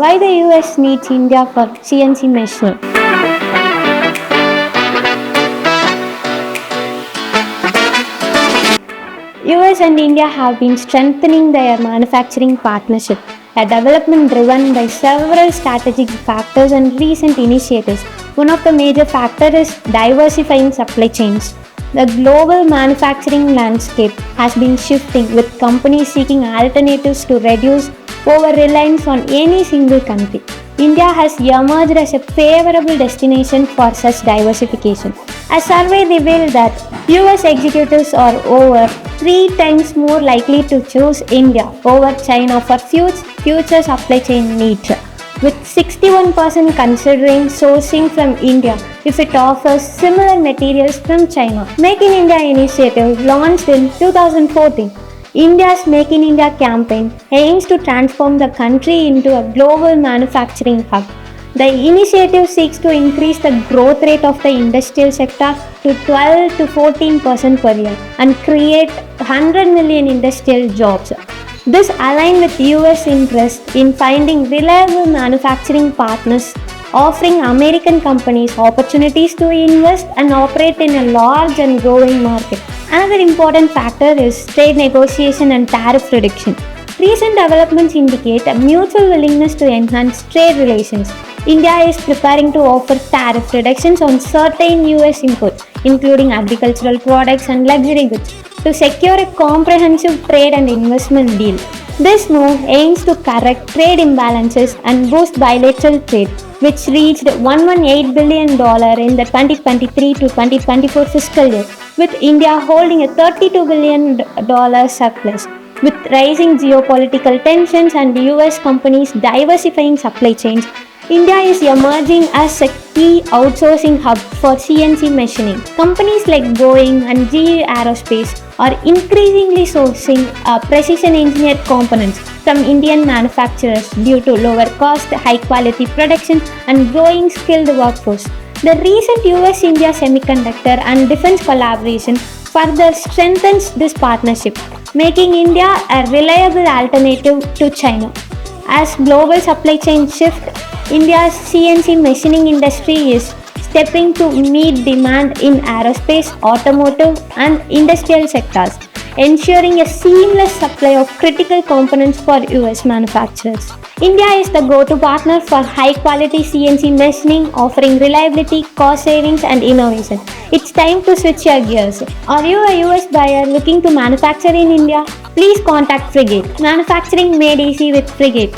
Why the US needs India for CNC machining? US and India have been strengthening their manufacturing partnership, a development driven by several strategic factors and recent initiatives. One of the major factors is diversifying supply chains. The global manufacturing landscape has been shifting, with companies seeking alternatives to reduce over-reliance on any single country. India has emerged as a favorable destination for such diversification. A survey revealed that US executives are over 3 times more likely to choose India over China for future supply chain needs, with 61% considering sourcing from India if it offers similar materials from China. Make in India initiative launched in 2014. India's Make in India campaign aims to transform the country into a global manufacturing hub. The initiative seeks to increase the growth rate of the industrial sector to 12 to 14% per year and create 100 million industrial jobs. This aligns with US interest in finding reliable manufacturing partners, offering American companies opportunities to invest and operate in a large and growing market. Another important factor is trade negotiation and tariff reduction. Recent developments indicate a mutual willingness to enhance trade relations. India is preparing to offer tariff reductions on certain US imports, including agricultural products and luxury goods, to secure a comprehensive trade and investment deal. This move aims to correct trade imbalances and boost bilateral trade, which reached $118 billion in the 2023 to 2024 fiscal year, with India holding a $32 billion surplus. With rising geopolitical tensions and US companies diversifying supply chains, India is emerging as a key outsourcing hub for CNC machining. Companies like Boeing and GE Aerospace are increasingly sourcing precision engineered components from Indian manufacturers due to lower cost, high quality production, and growing skilled workforce. The recent US-India semiconductor and defense collaboration further strengthens this partnership, making India a reliable alternative to China. As global supply chains shift, India's CNC machining industry is stepping to meet demand in aerospace, automotive, and industrial sectors, ensuring a seamless supply of critical components for US manufacturers. India is the go-to partner for high-quality CNC machining, offering reliability, cost savings, and innovation. It's time to switch your gears. Are you a US buyer looking to manufacture in India? Please contact Frigate. Manufacturing made easy with Frigate.